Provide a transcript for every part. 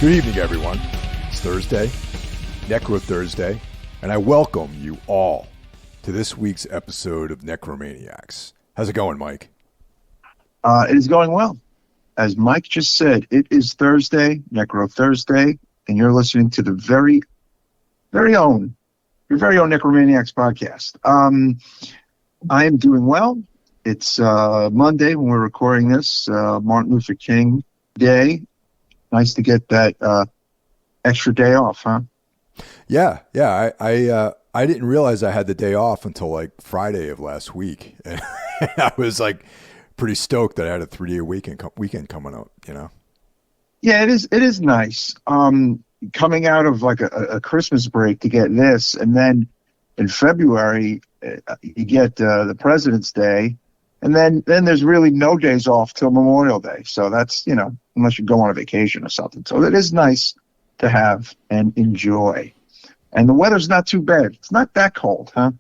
Good evening, everyone. It's Thursday, Necro Thursday, and I welcome you all to this week's episode of Necromaniacs. How's it going, Mike? It is going well. As Mike just said, it is Thursday, Necro Thursday, and you're listening to the your very own Necromaniacs podcast. I am doing well. It's Monday when we're recording this, Martin Luther King Day. Nice to get that extra day off, huh? Yeah. I didn't realize I had the day off until like Friday of last week, and I was like pretty stoked that I had a 3-day weekend coming up. You know? Yeah, it is nice. Coming out of like a Christmas break to get this, and then in February you get the President's Day. And then there's really no days off till Memorial Day. So that's, unless you go on a vacation or something. So it is nice to have and enjoy. And the weather's not too bad. It's not that cold, huh?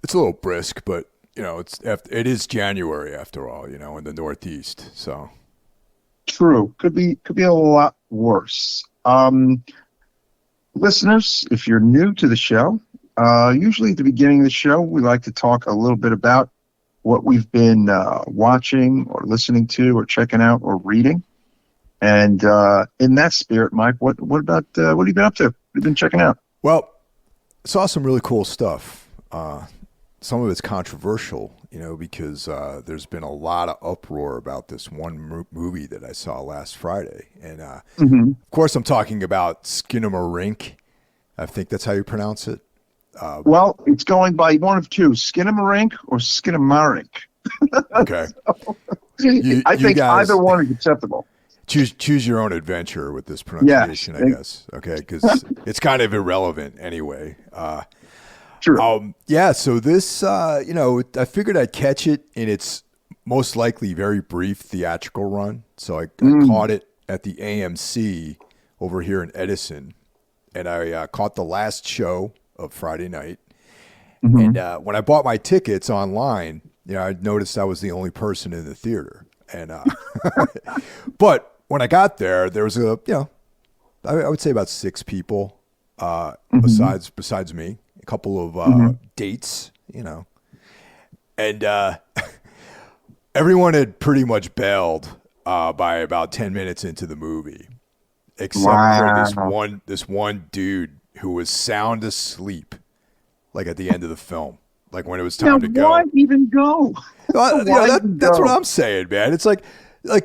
It's a little brisk, but, it is January after all, in the Northeast. So true. Could be a lot worse. Listeners, if you're new to the show, usually at the beginning of the show, we like to talk a little bit about what we've been watching or listening to or checking out or reading. And in that spirit, Mike, what have you been up to? What have you been checking out? Well, saw some really cool stuff. Some of it's controversial, because there's been a lot of uproar about this one movie that I saw last Friday. And of course, I'm talking about Skinamarink. I think that's how you pronounce it. Well, it's going by one of two, Skinamarink or Skinamarink. Okay. I think guys, either one is acceptable. Choose your own adventure with this pronunciation, I guess. Okay, because it's kind of irrelevant anyway. True. So this, I figured I'd catch it in its most likely very brief theatrical run. So I caught it at the AMC over here in Edison, and I caught the last show of Friday night. And when I bought my tickets online, I noticed I was the only person in the theater. And but when I got there, there was I would say about 6 people besides me, a couple of dates, and everyone had pretty much bailed by about 10 minutes into the movie, except for this one dude who was sound asleep, like at the end of the film, like when it was time to go. Why even go? That's what I'm saying, man. It's like,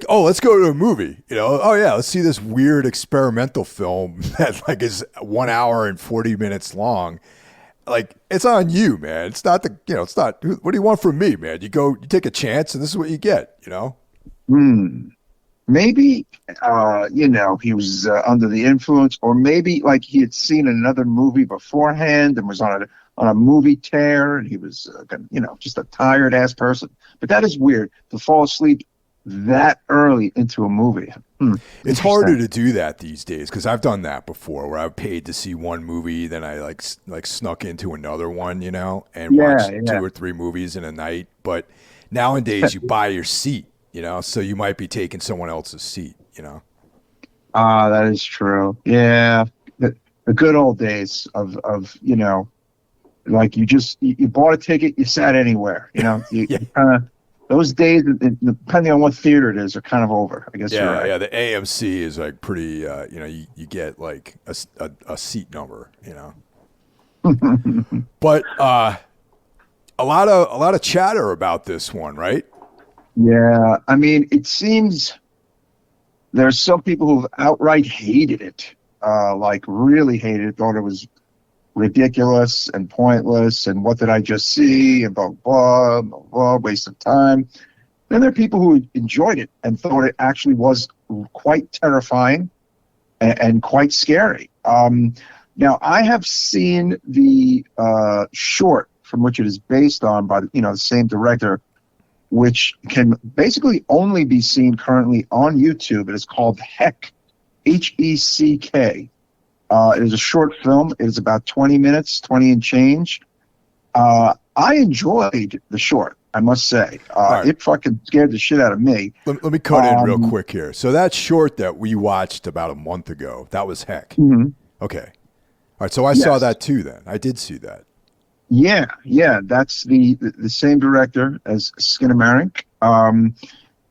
oh, let's go to a movie. Oh yeah, let's see this weird experimental film that like is 1 hour and 40 minutes long. Like, it's on you, man. It's not it's not. What do you want from me, man? You take a chance, and this is what you get. Maybe, he was under the influence, or maybe like he had seen another movie beforehand and was on a movie tear, and he was, just a tired ass person. But that is weird to fall asleep that early into a movie. It's harder to do that these days, because I've done that before, where I've paid to see one movie, then I like snuck into another one, and watched 2 or 3 movies in a night. But nowadays, you buy your seat. So you might be taking someone else's seat, That is true. Yeah. The good old days of like you bought a ticket, you sat anywhere, you kind of, those days, depending on what theater it is, are kind of over. I guess you're right. Yeah, the AMC is like pretty, you get like a seat number, But a lot of chatter about this one, right? Yeah, I mean, it seems there's some people who've outright hated it, like really hated it, thought it was ridiculous and pointless, and what did I just see, and blah, waste of time. Then there are people who enjoyed it and thought it actually was quite terrifying and quite scary. Now, I have seen the short from which it is based on by the same director, which can basically only be seen currently on YouTube. It is called Heck, H-E-C-K. It is a short film. It is about 20 minutes, 20 and change. I enjoyed the short. I must say. right. It fucking scared the shit out of me. Let me cut in real quick here. So that short that we watched about a month ago, that was Heck. Mhm. Okay. All right. So I saw Yes. that too then. I did see that. Yeah. That's the same director as Skinamarink. And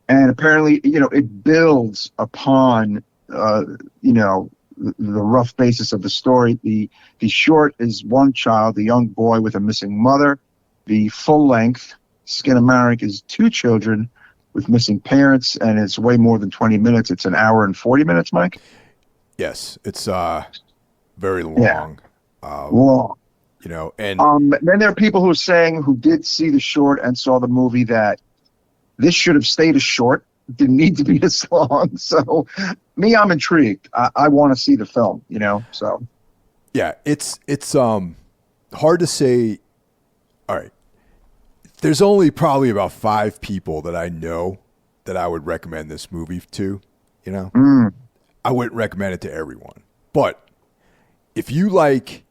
apparently, it builds upon, the rough basis of the story. The short is one child, a young boy with a missing mother. The full length, Skinamarink, is two children with missing parents, and it's way more than 20 minutes. It's an hour and 40 minutes, Mike. Yes. It's very long. Yeah. Long. And then there are people who did see the short and saw the movie, that this should have stayed as short. It didn't need to be this long. So, I'm intrigued. I want to see the film. So. Yeah, it's hard to say. All right, there's only probably about 5 people that I know that I would recommend this movie to. I wouldn't recommend it to everyone, but if you like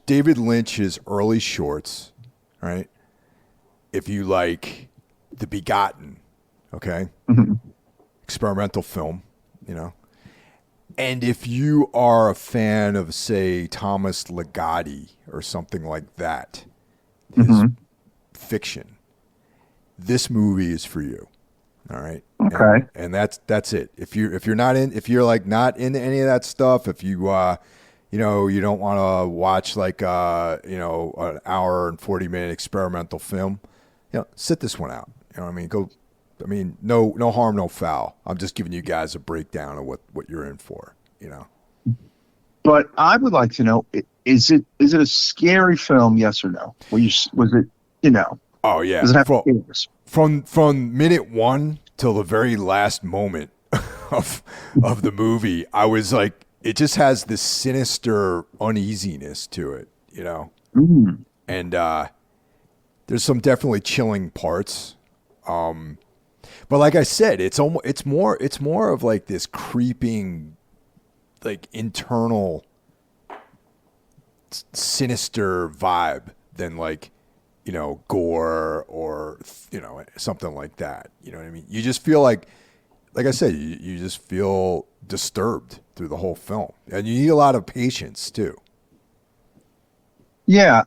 David Lynch's early shorts, right? If you like The Begotten, okay, experimental film, and if you are a fan of, say, Thomas Ligotti or something like that, his fiction, this movie is for you. All right. Okay. And that's it. If you're not into any of that stuff, if you you don't want to watch like an hour and 40-minute experimental film, sit this one out. No harm, no foul. I'm just giving you guys a breakdown of what you're in for, But I would like to know, is it a scary film, yes or no? Was it, Oh yeah. Does it have scares? From minute one till the very last moment of the movie, I was like, it just has this sinister uneasiness to it, And there's some definitely chilling parts. But like I said, it's more of like this creeping, like internal sinister vibe than like, gore or, something like that. You know what I mean? You just feel like I said, you just feel disturbed through the whole film, and you need a lot of patience too. Yeah.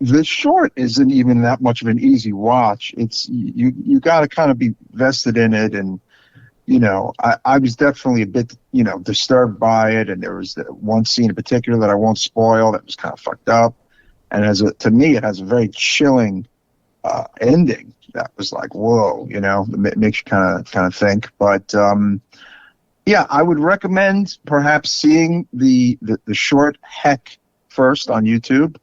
The short isn't even that much of an easy watch. It's you got to kind of be vested in it, and I was definitely a bit disturbed by it, and there was one scene in particular that I won't spoil that was kind of fucked up, and to me it has a very chilling ending that was like, whoa, it makes you kind of think. But yeah, I would recommend perhaps seeing the short Heck first on YouTube.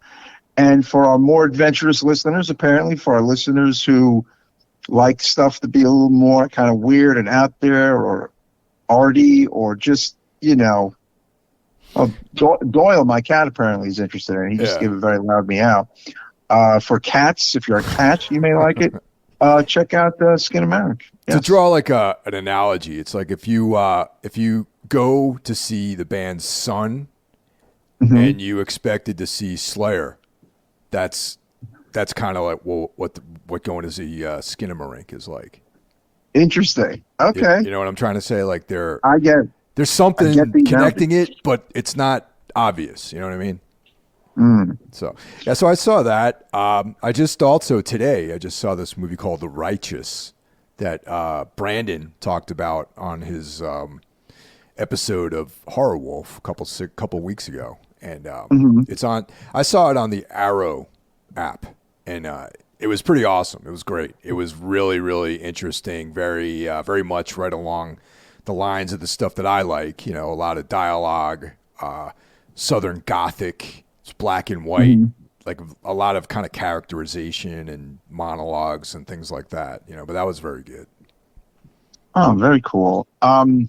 And for our more adventurous listeners, apparently, for our listeners who like stuff to be a little more kind of weird and out there or arty, or just, Doyle, my cat, apparently is interested in it. He just gave a very loud meow. For cats, if you're a cat, you may like it. Check out Skinamarink. Yes. To draw like an analogy, it's like if you go to see the band Sun and you expected to see Slayer, that's kind of like what going to see Skinamarink is like. Interesting. Okay. You know what I'm trying to say? Like there's something connecting it, but it's not obvious. You know what I mean? So I saw that. I just saw this movie called The Righteous that Brandon talked about on his episode of Horror Wolf a couple weeks ago, and it's on. I saw it on the Arrow app, and it was pretty awesome. It was great. It was really, really interesting. Very, very much right along the lines of the stuff that I like. A lot of dialogue, Southern Gothic. It's black and white, like a lot of kind of characterization and monologues and things like that. But that was very good. Oh, very cool. On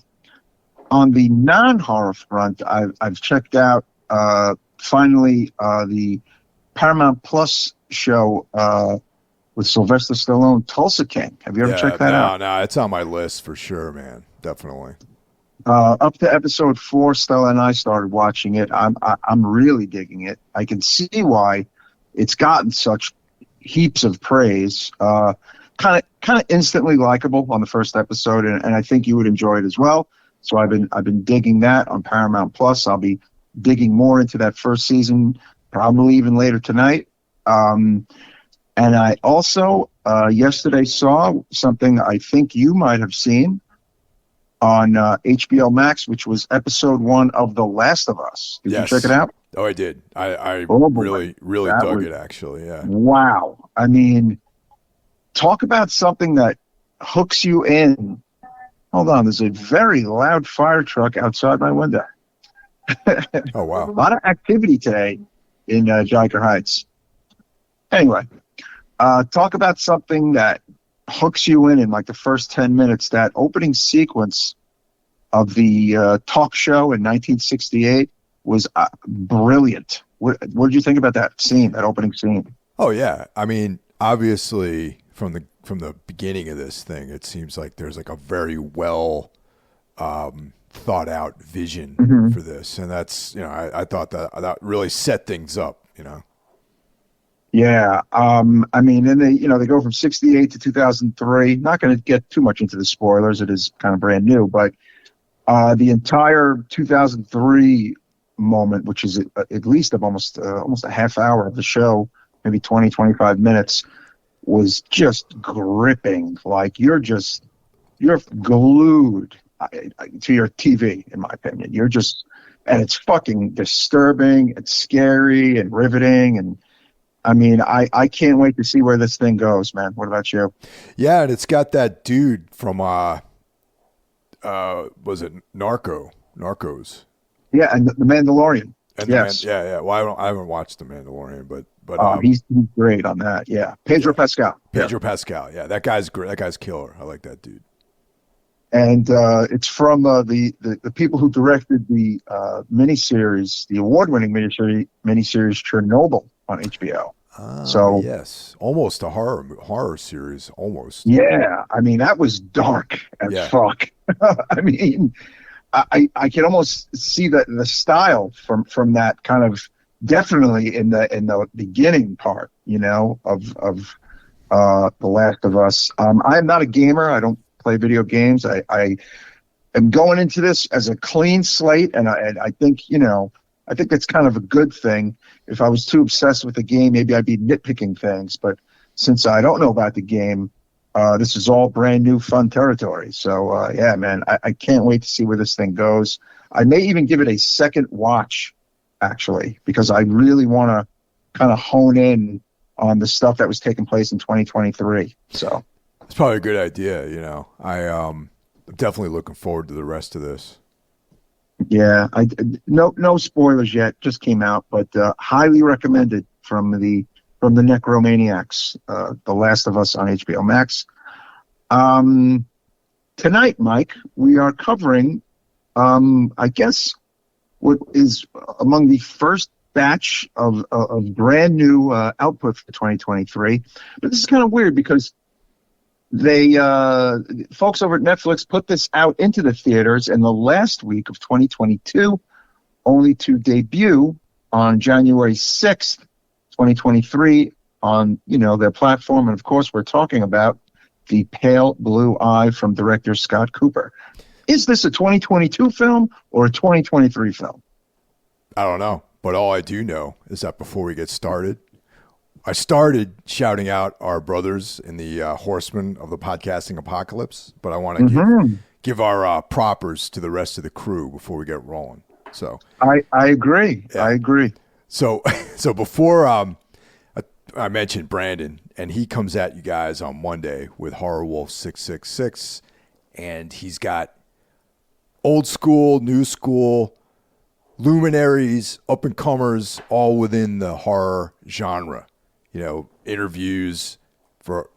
the non-horror front, I've checked out finally the Paramount Plus show with Sylvester Stallone, Tulsa King. Have you ever checked that out? No, it's on my list for sure, man. Definitely. Up to episode 4, Stella and I started watching it. I'm really digging it. I can see why it's gotten such heaps of praise. Kind of instantly likable on the first episode, and I think you would enjoy it as well. So I've been digging that on Paramount Plus. I'll be digging more into that first season, probably even later tonight. And I also yesterday saw something I think you might have seen on HBO Max, which was episode 1 of The Last of Us. Did you check it out? Oh, I did. I really dug it, actually. Yeah. Wow. I mean, talk about something that hooks you in. Hold on. There's a very loud fire truck outside my window. Oh, wow. A lot of activity today in Jiker Heights. Anyway, talk about something that hooks you in like the first 10 minutes. That opening sequence of the talk show in 1968 was brilliant. What did you think about that scene, that opening scene? Oh, yeah. I mean, obviously, from the beginning of this thing, it seems like there's like a very well thought out vision for this, and that's, I thought that really set things up. Yeah. I mean, and they go from 68 to 2003. Not going to get too much into the spoilers. It is kind of brand new, but the entire 2003 moment, which is at least of almost a half hour of the show, maybe 20, 25 minutes, was just gripping. Like you're glued to your TV, in my opinion. And it's fucking disturbing, it's scary and riveting. And I mean, I can't wait to see where this thing goes, man. What about you? Yeah. And it's got that dude from, was it Narcos? Yeah. And the Mandalorian. And yes. Yeah. Well, I haven't watched The Mandalorian, but he's great on that. Yeah. Pedro Pascal. Pascal. Yeah. That guy's great. That guy's killer. I like that dude. And it's from the people who directed the miniseries, the award-winning miniseries Chernobyl on HBO. So yes, almost a horror series, almost. Yeah, I mean that was dark as fuck. I mean, I can almost see the style from that kind of, definitely in the beginning part, of The Last of Us. I am not a gamer. I don't play video games. I am going into this as a clean slate, and I think I think that's kind of a good thing. If I was too obsessed with the game, maybe I'd be nitpicking things. But since I don't know about the game, this is all brand new fun territory. So yeah, man, I can't wait to see where this thing goes. I may even give it a second watch, actually, because I really want to kind of hone in on the stuff that was taking place in 2023. So it's probably a good idea. I'm definitely looking forward to the rest of this. Yeah, no spoilers yet. Just came out, but highly recommended from the Necromaniacs. The Last of Us on HBO Max. Tonight, Mike, we are covering, I guess, what is among the first batch of brand new output for 2023. But this is kind of weird because they folks over at Netflix put this out into the theaters in the last week of 2022, only to debut on January 6th, 2023 on their platform. And of course, we're talking about The Pale Blue Eye from director Scott Cooper. Is this a 2022 film or a 2023 film? I don't know, but all I do know is that before we get started, I started shouting out our brothers in the horsemen of the podcasting apocalypse, but I want to give our propers to the rest of the crew before we get rolling. So I agree. Yeah. I agree. So before I mentioned Brandon, and he comes at you guys on Monday with Horror Wolf 666, and he's got old school, new school, luminaries, up and comers, all within the horror genre. Interviews for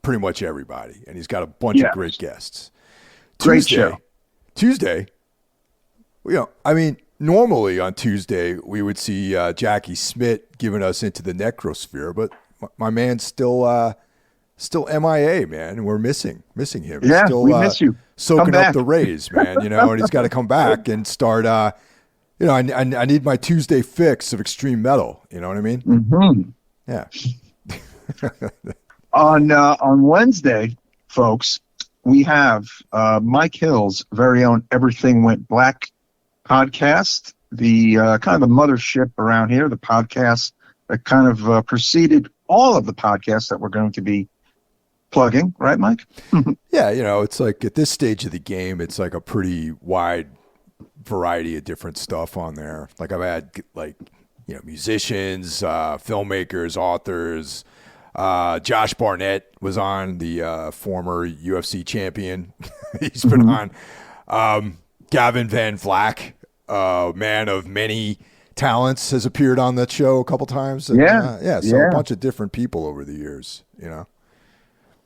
pretty much everybody. And he's got a bunch of great guests. Great show. Tuesday, normally on Tuesday, we would see Jackie Smith giving us into the necrosphere, but my man's still MIA, man. We're missing him. Yeah, still, we miss you. Soaking up the rays, man, and he's got to come back and start, I need my Tuesday fix of extreme metal. You know what I mean? Mm-hmm. Yeah. On Wednesday, folks, we have Mike Hill's very own Everything Went Black podcast, the kind of the mothership around here, the podcast that kind of preceded all of the podcasts that we're going to be plugging, right, Mike? Yeah, it's like at this stage of the game, it's like a pretty wide variety of different stuff on there. Like I've had musicians, filmmakers, authors. Josh Barnett was on, the former UFC champion. He's been on. Gavin Van Vlack, man of many talents, has appeared on that show a couple times. And, a bunch of different people over the years,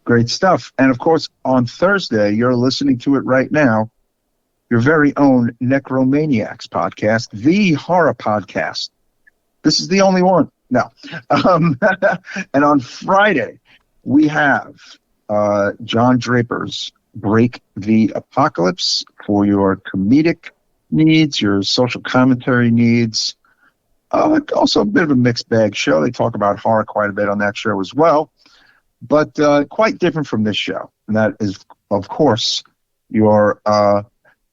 Great stuff. And of course, on Thursday, you're listening to it right now, your very own Necromaniacs podcast, the horror podcast. This is the only one. No. And on Friday, we have John Draper's Break the Apocalypse for your comedic needs, your social commentary needs. Also a bit of a mixed bag show. They talk about horror quite a bit on that show as well, but quite different from this show. And that is, of course, your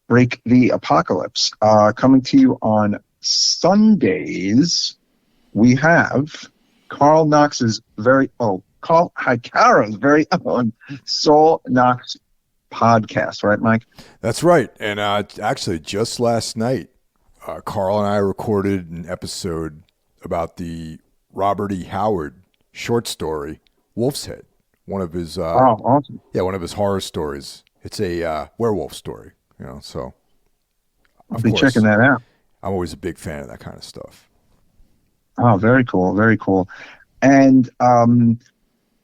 Break the Apocalypse. Coming to you on Sundays, we have Carl Hikara's very own Soul Knox podcast, right, Mike? That's right. And actually, just last night, Carl and I recorded an episode about the Robert E. Howard short story, Wolf's Head. One of his awesome. Yeah, one of his horror stories. It's a werewolf story, so I'll be checking that out. I'm always a big fan of that kind of stuff. Oh, very cool, very cool. And a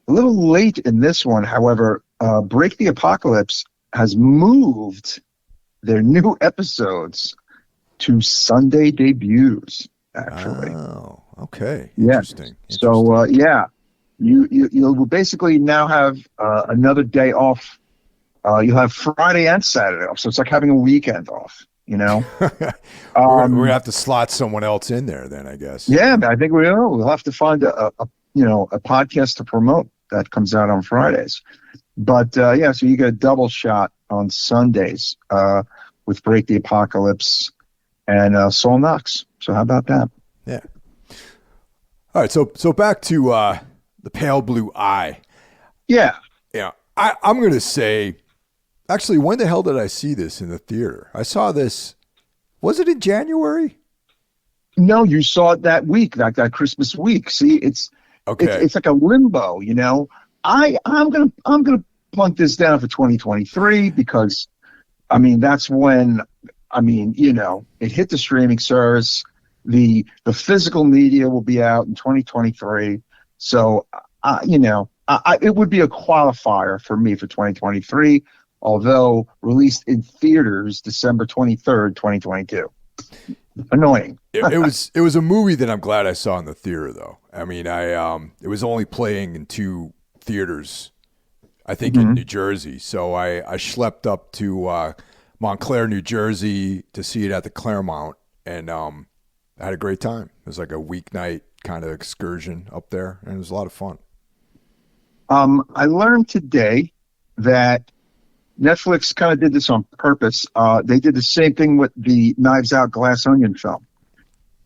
little late in this one, however, Break the Apocalypse has moved their new episodes to Sunday debuts, actually. Oh, okay. Yes. Interesting. So, you'll basically now have another day off. You'll have Friday and Saturday off, so it's like having a weekend off. We're gonna have to slot someone else in there then, I guess. Yeah, I think we will. We'll have to find a podcast to promote that comes out on Fridays. But so you get a double shot on Sundays with Break the Apocalypse and Soul Knox. So how about that? Yeah. All right. So back to the Pale Blue Eye. Yeah. Yeah. I'm gonna say. Actually, when the hell did I see this in the theater? I saw this. Was it in January? No, you saw it that week, that Christmas week. See, it's okay. It's like a limbo, I'm gonna punt this down for 2023 because, that's when, it hit the streaming service. The physical media will be out in 2023. So, it would be a qualifier for me for 2023. Although released in theaters December 23rd, 2022. Annoying. it was a movie that I'm glad I saw in the theater, though. It was only playing in 2 theaters, I think, in New Jersey. So I schlepped up to Montclair, New Jersey to see it at the Claremont, and I had a great time. It was like a weeknight kind of excursion up there, and it was a lot of fun. I learned today that Netflix kind of did this on purpose. They did the same thing with the Knives Out Glass Onion film.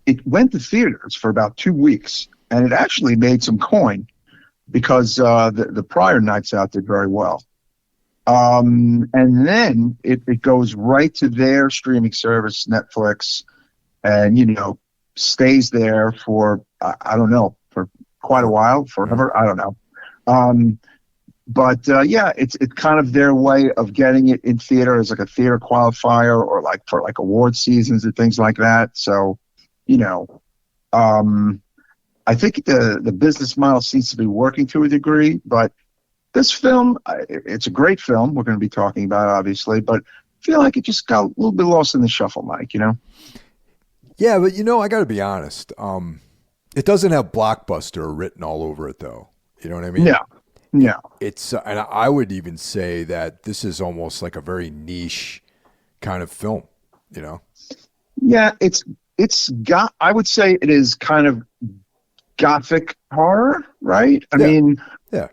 It went to theaters for about 2 weeks, and it actually made some coin because the prior Knives Out did very well. And then it goes right to their streaming service, Netflix, and, stays there for, I don't know, for quite a while, forever. I don't know. But it's kind of their way of getting it in theater as like a theater qualifier or like for like award seasons and things like that. So, I think the business model seems to be working to a degree, but this film, it's a great film we're going to be talking about, obviously, but I feel like it just got a little bit lost in the shuffle, Mike, Yeah, but I got to be honest. It doesn't have Blockbuster written all over it, though. You know what I mean? Yeah. Yeah. It's and I would even say that this is almost like a very niche kind of film, Yeah, it's got, I would say it is kind of Gothic horror, right? I Yeah. mean, Yeah.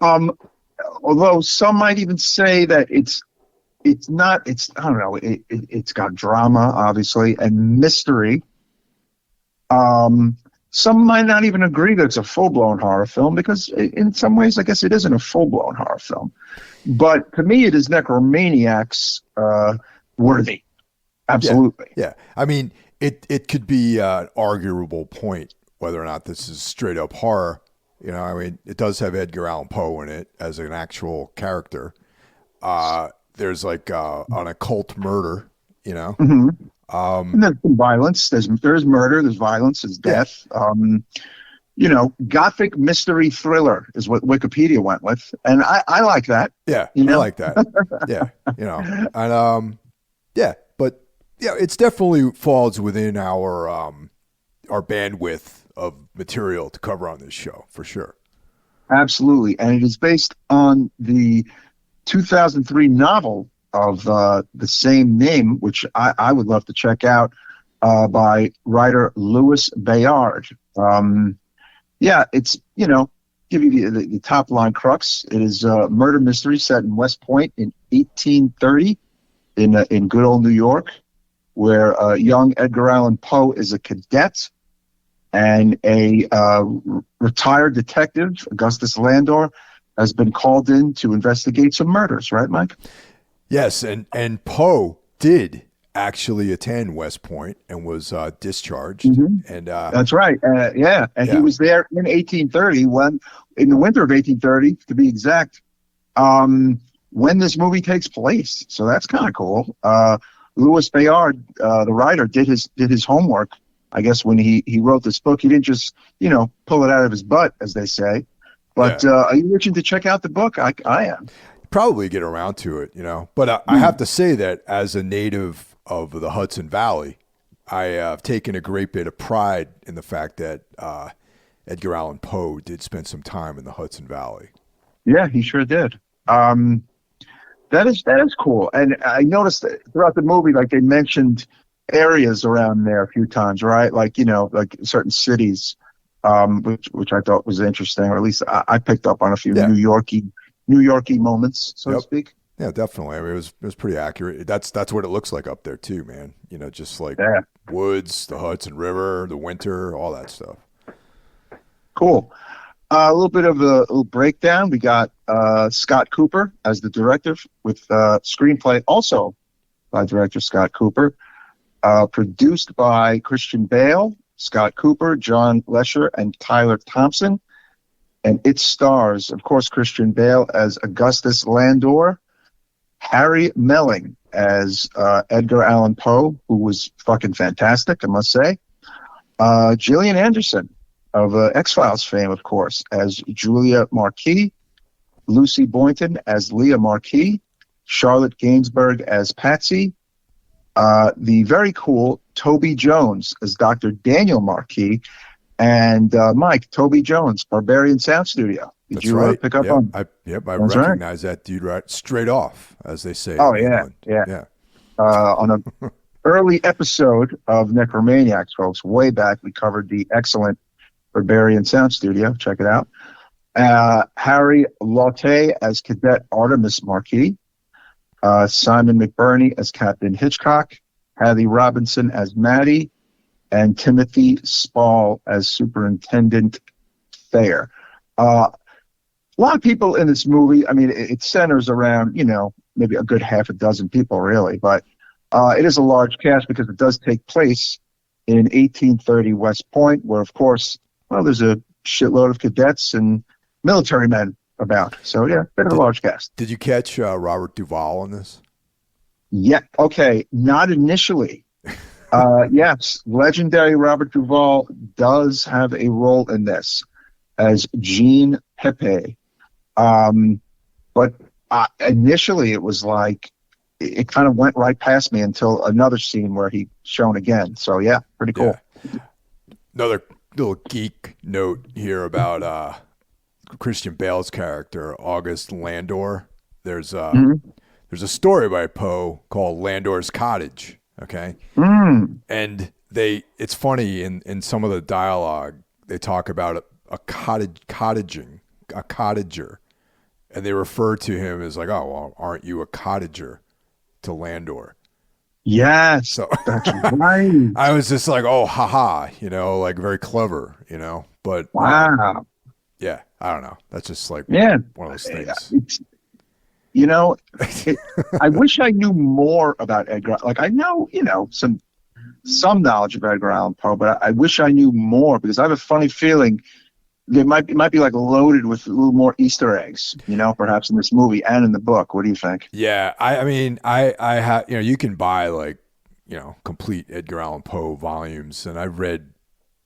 although some might even say that it's not. It's I don't know. It's got drama, obviously, and mystery. Um, some might not even agree that it's a full blown horror film because, in some ways, I guess it isn't a full blown horror film. But to me, it is Necromaniacs worthy. Yeah. Absolutely. Yeah. I mean, it could be an arguable point whether or not this is straight up horror. You know, I mean, it does have Edgar Allan Poe in it as an actual character. There's like an occult murder, you know. Hmm. And there's some violence. There's murder. There's violence. There's Yeah. death. Gothic mystery thriller is what Wikipedia went with, and I like that. Yeah, You I know, like that. Yeah, you know, and yeah, but yeah, it's definitely falls within our bandwidth of material to cover on this show for sure. absolutely, and it is based on the 2003 novel of the same name, which I would love to check out, by writer Louis Bayard. Yeah, it's, give you the top line crux. It is a murder mystery set in West Point in 1830 in good old New York, where young Edgar Allan Poe is a cadet and a retired detective, Augustus Landor, has been called in to investigate some murders. Right, Mike? Yes, and Poe did actually attend West Point and was discharged, and That's right. Yeah, and he yeah. was there in 1830 in the winter of 1830, to be exact, when this movie takes place. So that's kind of cool. Louis Bayard, the writer, did his homework. I guess when he wrote this book, he didn't just pull it out of his butt, as they say. But are you itching to check out the book? I am. Probably get around to it, But I have to say that as a native of the Hudson Valley, I have taken a great bit of pride in the fact that Edgar Allan Poe did spend some time in the Hudson Valley. Yeah, he sure did. That is cool. And I noticed that throughout the movie, like they mentioned areas around there a few times, right? Like like certain cities, which I thought was interesting, or at least I picked up on a few New Yorky moments, so to speak. Yeah, definitely. I mean, it was pretty accurate. That's what it looks like up there too, man. Just like woods, the Hudson River, the winter, all that stuff. Cool. A little bit of a little breakdown. We got Scott Cooper as the director with screenplay also by director Scott Cooper. Produced by Christian Bale, Scott Cooper, John Lesher, and Tyler Thompson. And it stars, of course, Christian Bale as Augustus Landor, Harry Melling as Edgar Allan Poe, who was fucking fantastic, I must say. Gillian Anderson of X-Files fame, of course, as Julia Marquis, Lucy Boynton as Leah Marquis, Charlotte Gainsbourg as Patsy, the very cool Toby Jones as Dr. Daniel Marquis, and Mike, Toby Jones, Barbarian Sound Studio. Did you pick up on? I recognize that dude right straight off, as they say. Oh, in yeah, England. On an early episode of Necromaniacs, folks, way back, we covered the excellent Barbarian Sound Studio. Check it out. Harry Latte as Cadet Artemis Marquis. Simon McBurney as Captain Hitchcock. Hattie Robinson as Maddie. And Timothy Spall as Superintendent Thayer. A lot of people in this movie. I mean, it centers around, maybe a good half a dozen people, really. But it is a large cast because it does take place in 1830 West Point, where, of course, there's a shitload of cadets and military men about. So, yeah, bit of a large cast. Did you catch Robert Duvall on this? Yeah. Okay. Not initially. Yes, legendary Robert Duvall does have a role in this as Jean Pepe. But initially it was like, it kind of went right past me until another scene where he's shown again. So, yeah, pretty cool. Yeah. Another little geek note here about Christian Bale's character, August Landor. There's a story by Poe called Landor's Cottage. Okay. And it's funny in some of the dialogue, they talk about a cottager, and they refer to him as like, oh, well, aren't you a cottager to Landor? Yes, So that's right. I was just like, oh, haha, like very clever, but Wow. yeah, I don't know. That's just like Yeah. one of those things. It's, you know, it, I wish I knew more about Edgar. Like I know, some knowledge of Edgar Allan Poe, but I wish I knew more because I have a funny feeling it might be like loaded with a little more Easter eggs, perhaps in this movie and in the book. What do you think? Yeah, I mean, I have, you can buy like, complete Edgar Allan Poe volumes, and I've read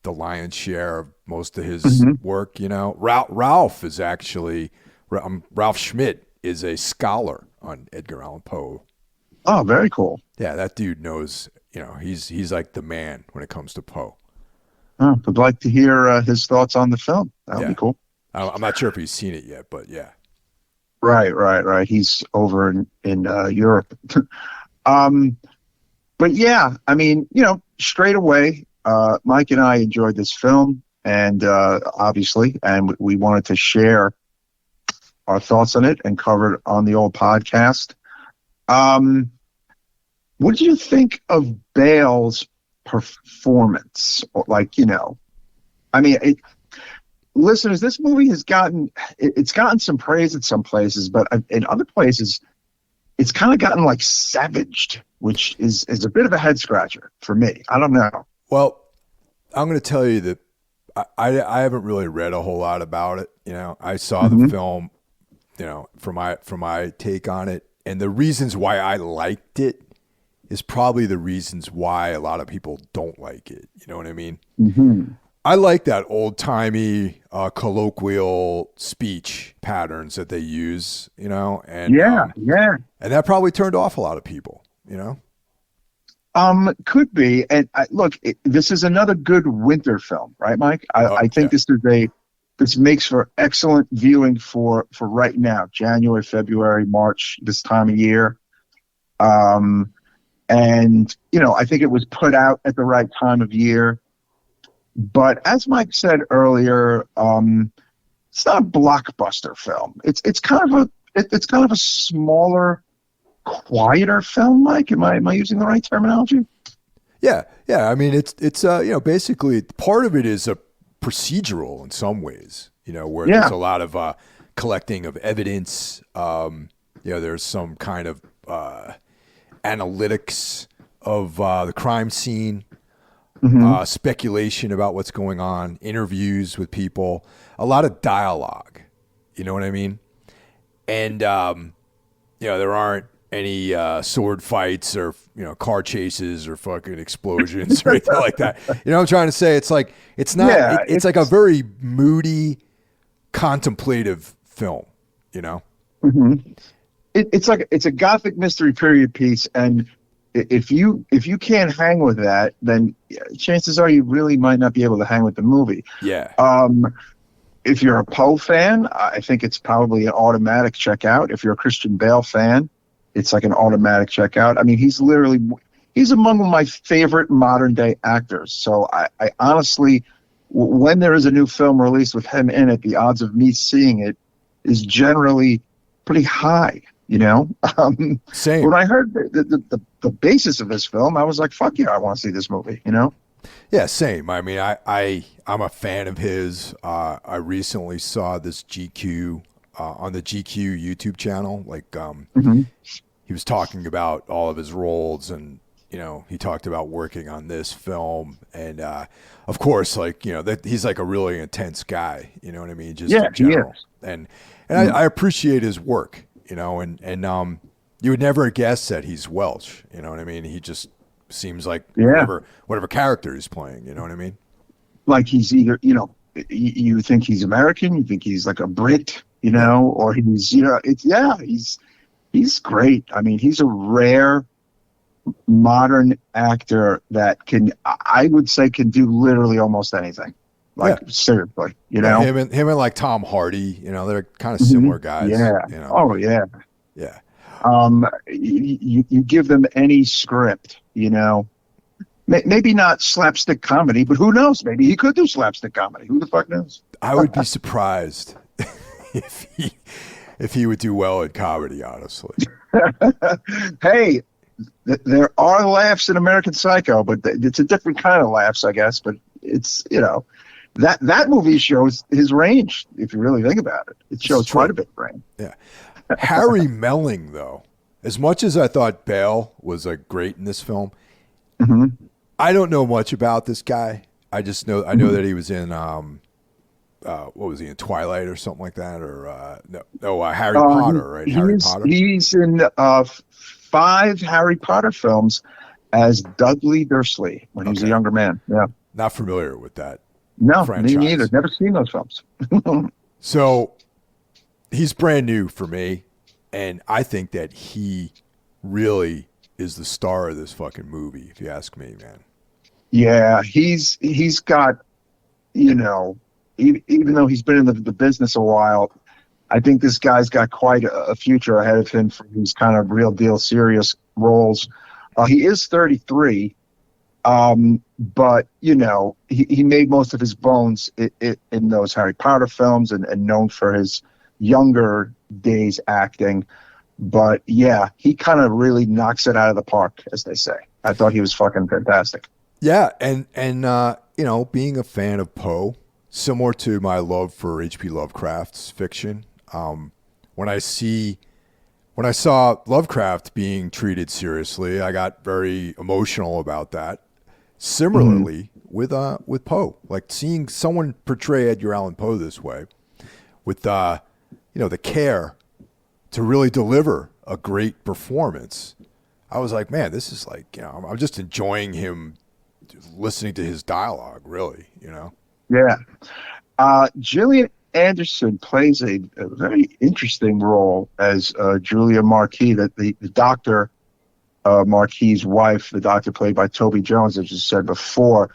the lion's share of most of his work. Ralph is actually Ralph Schmidt is a scholar on Edgar Allan Poe. Oh, very cool. Yeah, that dude knows. He's like the man when it comes to Poe. Oh, I'd like to hear his thoughts on the film. That would be cool. I'm not sure if he's seen it yet, but yeah. Right. He's over in Europe. But yeah, I mean, straight away, Mike and I enjoyed this film, and obviously, and we wanted to share our thoughts on it and cover it on the old podcast. What did you think of Bale's performance? Like, I mean, listeners, this movie has gotten some praise at some places, but in other places, it's kind of gotten like savaged, which is a bit of a head scratcher for me. I don't know. Well, I'm going to tell you that I haven't really read a whole lot about it. I saw the film, for my take on it, and the reasons why I liked it is probably the reasons why a lot of people don't like it. You know what I mean? Mm-hmm. I like that old-timey colloquial speech patterns that they use, and and that probably turned off a lot of people, Could be. And look, this is another good winter film, right, Mike? I think this makes for excellent viewing for right now, January, February, March, this time of year. And, I think it was put out at the right time of year. But as Mike said earlier, it's not a blockbuster film. It's kind of a smaller, quieter film. Mike, am I using the right terminology? Yeah. I mean, it's basically part of it is a procedural in some ways. Where there's a lot of collecting of evidence. There's some kind of analytics of the crime scene. Speculation about what's going on, interviews with people, a lot of dialogue. You know what I mean? And, there aren't any sword fights or, car chases or fucking explosions or anything like that. You know what I'm trying to say? It's like, it's not, it's like a very moody, contemplative film, Mm-hmm. It's a Gothic mystery period piece, and if you can't hang with that, then chances are you really might not be able to hang with the movie. Yeah. If you're a Poe fan, I think it's probably an automatic checkout. If you're a Christian Bale fan, it's like an automatic checkout. I mean, he's among my favorite modern day actors. So I honestly, when there is a new film released with him in it, the odds of me seeing it is generally pretty high. Same. When I heard the basis of this film, I was like, "Fuck yeah, I want to see this movie." Yeah, same. I mean, I'm a fan of his. I recently saw this GQ on the GQ YouTube channel. Like, he was talking about all of his roles, and he talked about working on this film, and of course, like that he's like a really intense guy. You know what I mean? Just in general, and I appreciate his work. And you would never guess that he's Welsh. You know what I mean? He just seems like whatever character he's playing. You know what I mean? Like he's either, you think he's American, you think he's like a Brit, or he's great. I mean, he's a rare modern actor that I would say can do literally almost anything. Seriously, him and like Tom Hardy, they're kind of similar guys. Yeah. Oh yeah. Yeah. You give them any script, maybe not slapstick comedy, but who knows? Maybe he could do slapstick comedy. Who the fuck knows? I would be surprised if he would do well in comedy, honestly. Hey, there are laughs in American Psycho, but it's a different kind of laughs, I guess. But it's, that movie shows his range, if you really think about it. It shows quite a bit of range. Yeah. Harry Melling, though, as much as I thought Bale was great in this film, I don't know much about this guy. I know that he was in what was he in, Twilight or something like that, or Harry Potter, right? Harry Potter. He's in 5 Harry Potter films as Dudley Dursley when he was a younger man. Yeah, not familiar with that. No, franchise. Me neither. Never seen those films. So he's brand new for me, and I think that he really is the star of this fucking movie, if you ask me, man. Yeah, he's got, even though he's been in the business a while, I think this guy's got quite a future ahead of him for these kind of real deal serious roles. He is 33, but he made most of his bones in those Harry Potter films and known for his younger days acting. But yeah, he kind of really knocks it out of the park, as they say. I thought he was fucking fantastic. Yeah, and being a fan of Poe, similar to my love for H.P. Lovecraft's fiction, when I saw Lovecraft being treated seriously, I got very emotional about that. Similarly, with Poe, like seeing someone portray Edgar Allan Poe this way, with the care to really deliver a great performance, I was like, man, this is I'm just enjoying him, listening to his dialogue, really, Yeah. Gillian Anderson plays a very interesting role as Julia Marquis, the doctor, Marquis' wife, the doctor played by Toby Jones, as you said before.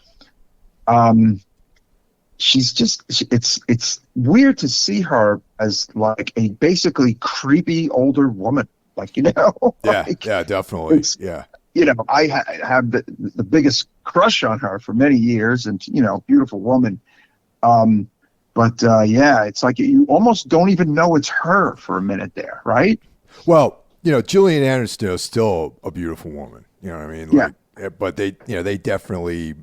She's just, it's weird to see her as like a basically creepy older woman. Yeah, definitely. Yeah. I have the biggest crush on her for many years, and beautiful woman. But it's like you almost don't even know it's her for a minute there, right? Well, Gillian Anderson is still a beautiful woman. You know what I mean? But they definitely,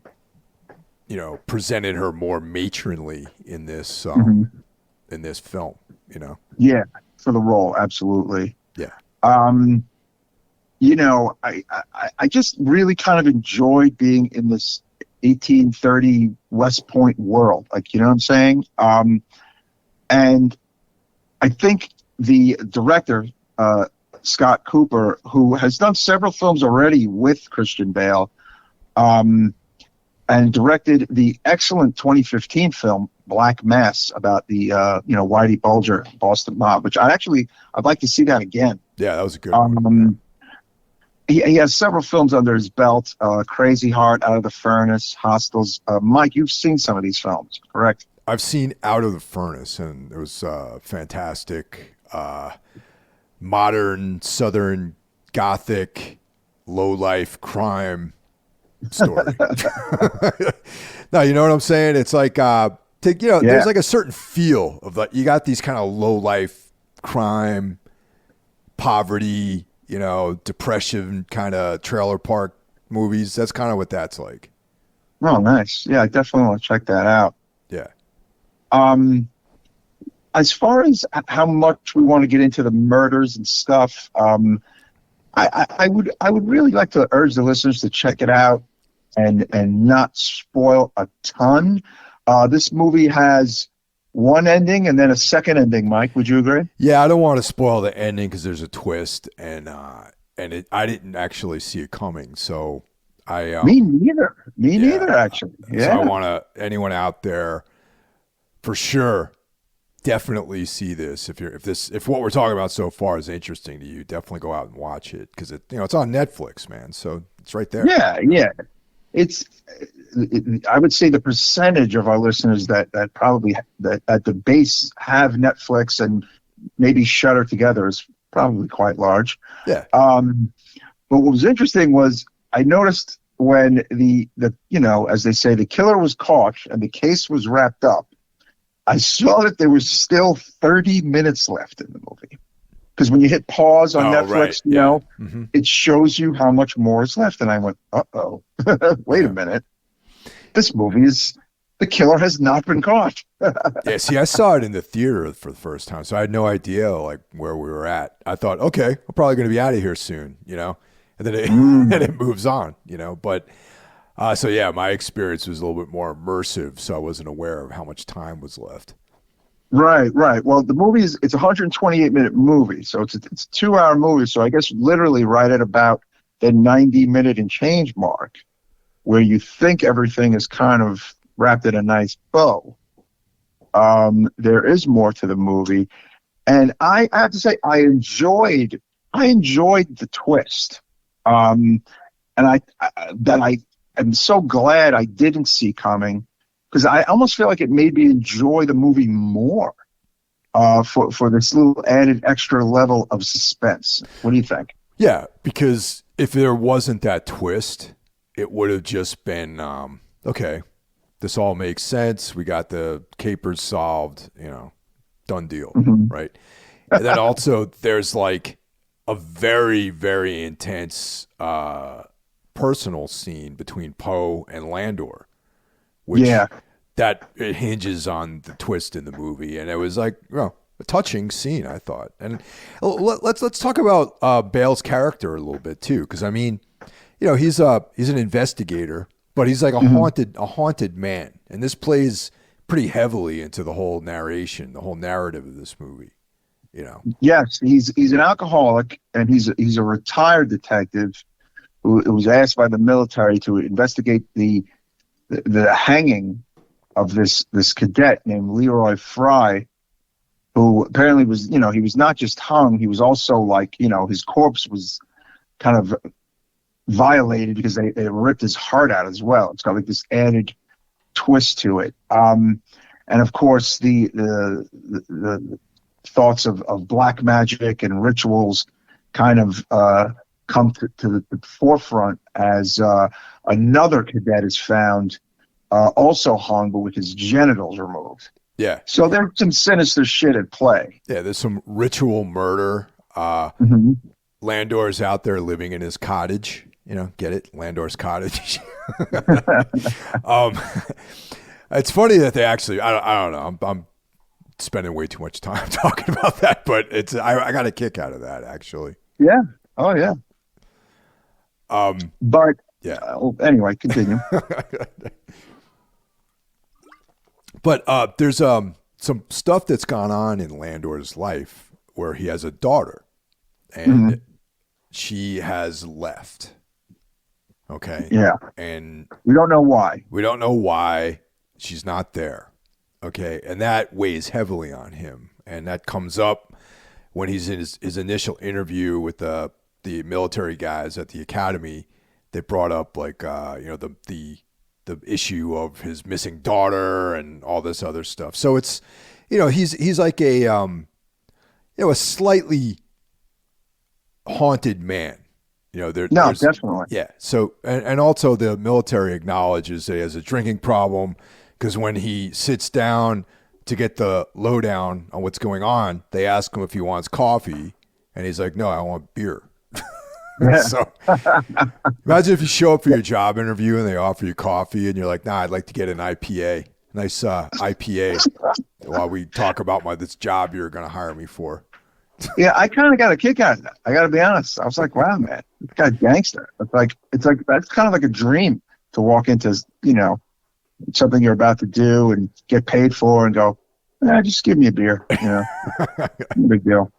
presented her more matronly in this in this film. Yeah, for the role, absolutely. Yeah. I just really kind of enjoyed being in this 1830 West Point world. You know what I'm saying? And I think the director, Scott Cooper, who has done several films already with Christian Bale, and directed the excellent 2015 film Black Mass about the Whitey Bulger Boston mob, which I'd like to see that again. Yeah, that was a good one. He has several films under his belt: Crazy Heart, Out of the Furnace, Hostels. Mike, you've seen some of these films, correct? I've seen Out of the Furnace, and it was fantastic. Modern Southern Gothic low-life crime story. No, you know what I'm saying? It's like there's like a certain feel of you got these kind of low-life crime, poverty, depression kind of trailer park movies. That's kind of what that's like. Oh, nice. Yeah, I definitely want to check that out. Yeah. As far as how much we want to get into the murders and stuff, I would really like to urge the listeners to check it out and not spoil a ton. This movie has one ending and then a second ending. Mike, would you agree? Yeah, I don't want to spoil the ending because there's a twist, and I didn't actually see it coming. So me neither. Me neither, actually. Yeah. So I want anyone out there, for sure, definitely see this. If what we're talking about so far is interesting to you, definitely go out and watch it, because it's on Netflix, man. So it's right there. Yeah. I would say the percentage of our listeners that probably that at the base have Netflix and maybe Shudder together is probably quite large. Yeah. But what was interesting was I noticed when the as they say, the killer was caught and the case was wrapped up, I saw that there was still 30 minutes left in the movie. Because when you hit pause on Netflix, right. it shows you how much more is left. And I went, uh-oh, wait a minute. This movie the killer has not been caught. Yeah, see, I saw it in the theater for the first time, so I had no idea like where we were at. I thought, okay, we're probably going to be out of here soon, and then and it moves on, But so yeah, my experience was a little bit more immersive, so I wasn't aware of how much time was left. Right. Well, the movie it's a 128-minute movie, so it's a 2-hour movie. So I guess literally right at about the 90-minute and change mark, where you think everything is kind of wrapped in a nice bow. There is more to the movie, and I have to say I enjoyed the twist, and I am so glad I didn't see coming, because I almost feel like it made me enjoy the movie more for this little added extra level of suspense. What do you think? Yeah, because if there wasn't that twist, it would have just been okay. This all makes sense. We got the capers solved, done deal, right? And then also there's like a very, very intense personal scene between Poe and Landor, which that it hinges on the twist in the movie, and it was like a touching scene, I thought. And let's talk about Bale's character a little bit too, because I mean, he's an investigator. But he's like a haunted man, and this plays pretty heavily into the whole narration, the whole narrative of this movie. Yes, he's an alcoholic, and he's a retired detective who was asked by the military to investigate the hanging of this cadet named Leroy Fry, who apparently was he was not just hung, he was also like his corpse was kind of violated because they ripped his heart out as well. It's got like this added twist to it, and of course the thoughts of black magic and rituals kind of come to the forefront as another cadet is found also hung but with his genitals removed. Yeah. So there's some sinister shit at play. Yeah, there's some ritual murder. Landor's out there living in his cottage. Get it? Landor's cottage. It's funny that they actually, I don't know. I'm spending way too much time talking about that, but I got a kick out of that actually. Yeah. Oh yeah. But yeah. Anyway, continue. But there's some stuff that's gone on in Landor's life where he has a daughter, and she has left. Okay. Yeah. And we don't know why. We don't know why she's not there. Okay. And that weighs heavily on him. And that comes up when he's in his initial interview with the military guys at the academy. They brought up like the issue of his missing daughter and all this other stuff. So it's he's like a slightly haunted man. Definitely. Yeah. So, and also the military acknowledges that he has a drinking problem, because when he sits down to get the lowdown on what's going on, they ask him if he wants coffee, and he's like, no, I want beer. So imagine if you show up for your job interview and they offer you coffee and you're like, nah, I'd like to get an IPA, nice IPA, while we talk about this job you're going to hire me for. Yeah, I kind of got a kick out of that. I got to be honest. I was like, wow, man, this guy's gangster. It's like that's kind of like a dream to walk into, something you're about to do and get paid for and go, just give me a beer. No big deal.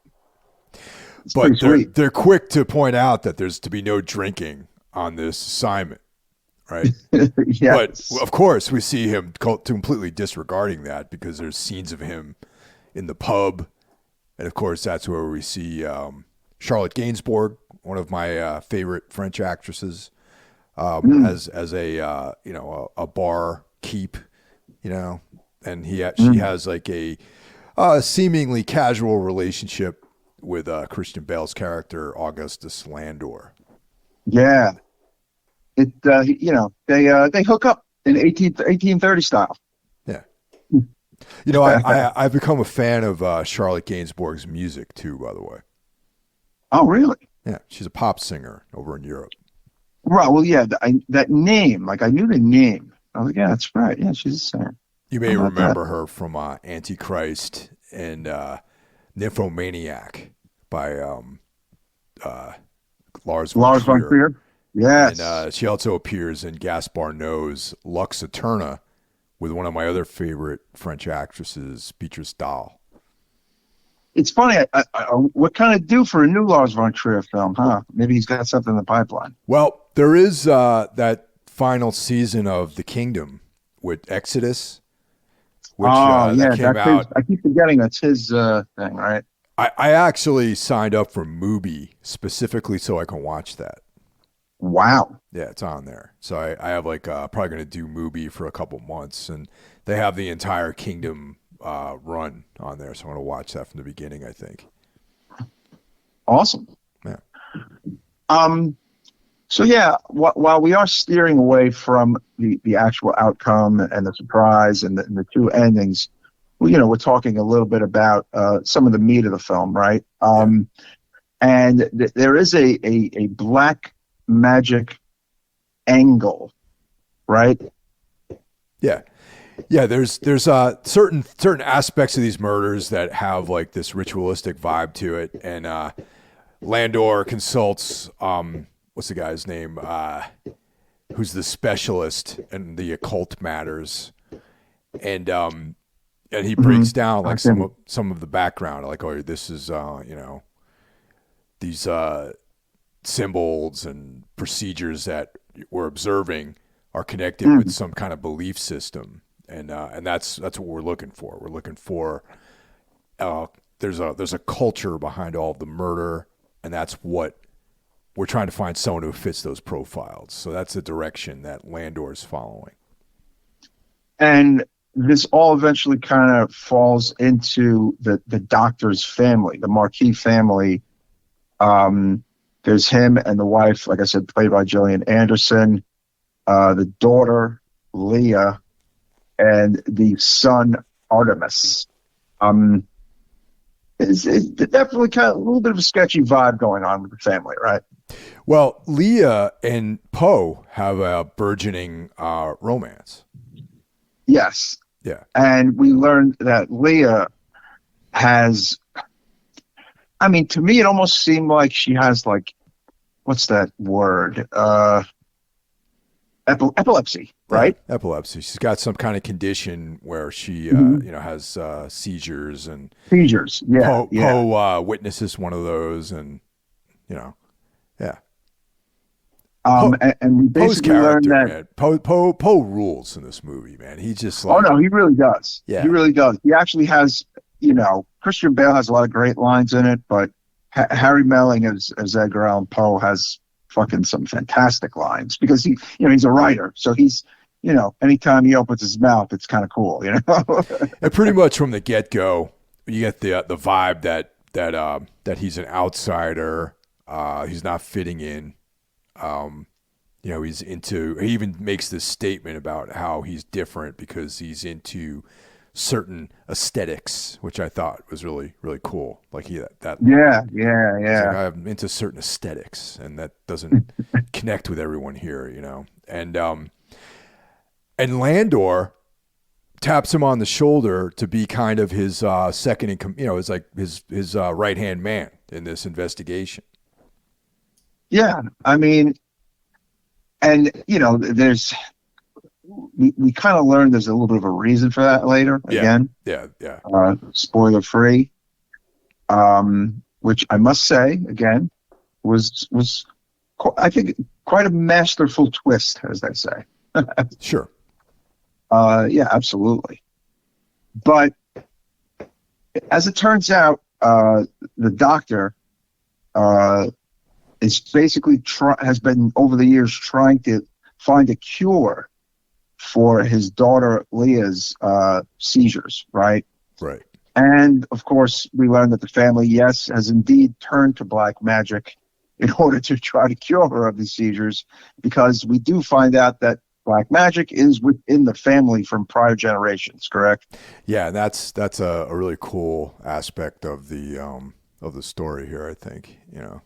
It's but they're quick to point out that there's to be no drinking on this assignment, right? Yes. But of course, we see him completely disregarding that, because there's scenes of him in the pub. And of course, that's where we see Charlotte Gainsbourg, one of my favorite French actresses, as a bar keep, and she has like a seemingly casual relationship with Christian Bale's character Augustus Landor. Yeah, they hook up in 1830 style. Yeah. You know, I've become a fan of Charlotte Gainsbourg's music too, by the way. Oh, really? Yeah, she's a pop singer over in Europe. Right. Well, yeah, that name, like I knew the name. I was like, yeah, that's right. Yeah, she's a singer. You How may about that? remember her from Antichrist and Nymphomaniac by Lars von Lars von Trier. Trier. And Yes. she also appears in Gaspar Noé's Lux Eterna with one of my other favorite French actresses, Beatrice Dalle. It's funny. What kind of do for a new Lars von Trier film, huh? Maybe he's got something in the pipeline. Well, there is that final season of The Kingdom with Exodus, which Oh, yeah, that came that's his. out. I keep forgetting that's his thing, right? I actually signed up for Mubi specifically so I can watch that. Wow. Yeah, it's on there. So I have like probably going to do Mubi for a couple months, and they have the entire Kingdom run on there. So I'm going to watch that from the beginning, I think. Awesome. Yeah. So yeah, while we are steering away from the actual outcome and the surprise and the two endings, we're talking a little bit about some of the meat of the film, right? And there is a black magic angle, right? Yeah. Yeah, there's certain aspects of these murders that have like this ritualistic vibe to it, and Landor consults what's the guy's name? Who's the specialist in the occult matters, and he breaks down like some of the background, like, oh, this is these symbols and procedures that we're observing are connected with some kind of belief system, and that's what we're looking for. We're looking for there's a culture behind all of the murder, and that's what we're trying to find, someone who fits those profiles. So that's the direction that Landor's following. And this all eventually kind of falls into the doctor's family, the Marquis family. There's him and the wife, like I said, played by Gillian Anderson, the daughter, Leah, and the son, Artemis. It's definitely kind of a little bit of a sketchy vibe going on with the family, right? Well, Leah and Poe have a burgeoning romance. Yes. Yeah. And we learned that Leah has, I mean, to me, it almost seemed like she has, like, what's that word? Epilepsy, right? Yeah, epilepsy. She's got some kind of condition where she, has seizures, and Seizures. Yeah. Poe witnesses one of those, and yeah. And we Poe's basically learned character, that man. Poe rules in this movie, man. He's just like, oh no, he really does. Yeah. He really does. He actually has, Christian Bale has a lot of great lines in it, but Harry Melling as Edgar Allan Poe has fucking some fantastic lines, because he's a writer, so he's, anytime he opens his mouth, it's kind of cool, And pretty much from the get go, you get the vibe that he's an outsider. He's not fitting in. He even makes this statement about how he's different because he's into certain aesthetics, which I thought was really, really cool. Like yeah. Like, I'm into certain aesthetics, and that doesn't connect with everyone here, And Landor taps him on the shoulder to be kind of his second in it's like his right hand man in this investigation. Yeah, I mean, and there's we kind of learned there's a little bit of a reason for that later. Again, yeah. Spoiler free, which I must say again was I think quite a masterful twist, as they say. Sure. Yeah, absolutely. But as it turns out, the doctor is basically has been over the years trying to find a cure for his daughter Leah's seizures, right? Right. And of course, we learned that the family, yes, has indeed turned to black magic in order to try to cure her of these seizures, because we do find out that black magic is within the family from prior generations, correct? Yeah, that's a really cool aspect of the story here, I think, you know.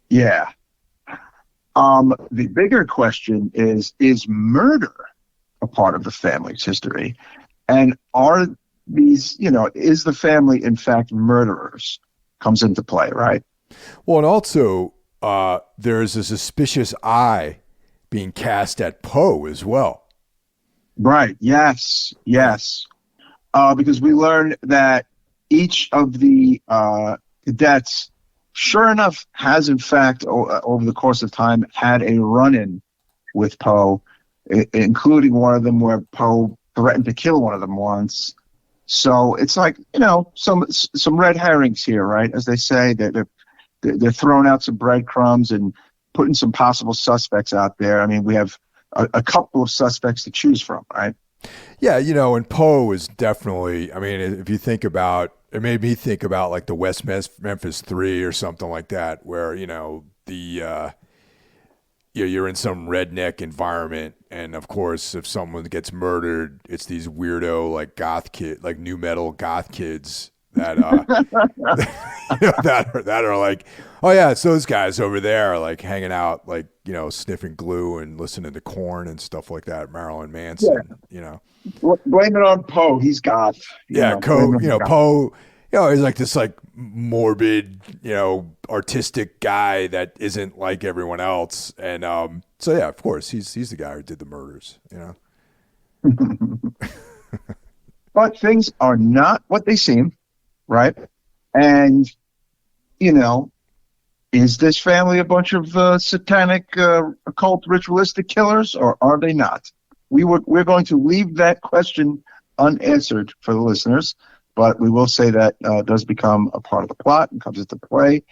Yeah. The bigger question is murder a part of the family's history? And are these, is the family in fact murderers? Comes into play, right? Well, and also there's a suspicious eye being cast at Poe as well. Right. Yes. Yes. Because we learned that each of the cadets, sure enough, has in fact over the course of time had a run-in with Poe, including one of them where Poe threatened to kill one of them once. So it's like, some red herrings here, right? As they say, they're throwing out some breadcrumbs and putting some possible suspects out there. I mean, we have a couple of suspects to choose from, right? Yeah, and Poe is definitely, I mean, if you think about, it made me think about like the West Memphis 3 or something like that, where, you're in some redneck environment, and of course, if someone gets murdered, it's these weirdo like goth kid, like new metal goth kids that that are like, oh yeah, it's those guys over there, like hanging out, like sniffing glue and listening to Korn and stuff like that. Marilyn Manson, Blame it on Poe. He's goth. Poe. He's like this like morbid, artistic guy that isn't like everyone else, and so yeah, of course he's the guy who did the murders, But things are not what they seem, right? And is this family a bunch of satanic, occult, ritualistic killers, or are they not? We're going to leave that question unanswered for the listeners. But we will say that does become a part of the plot and comes into play.